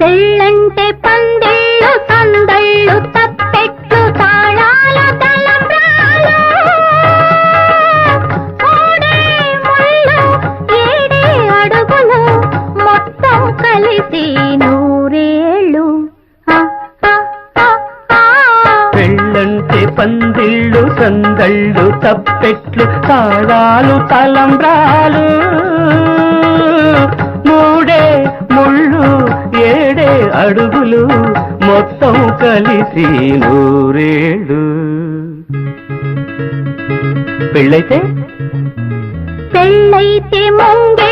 పెళ్ళంటే పందిళ్ళు సందళ్ళు తప్పెట్లు తాళాలు తలంబ్రాలు మూడే ముళ్ళు ఏడే అడుగులు మొత్తం కలిసి నూరేళ్ళు. పెళ్ళంటే పందిళ్ళు సందళ్ళు తప్పెట్లు తాళాలు తలంబ్రాలు మూడే ముళ్ళు ఏడే అడుగులు మొత్తం కలిసి నూరేళ్ళు. పెళ్ళైతే ముంగే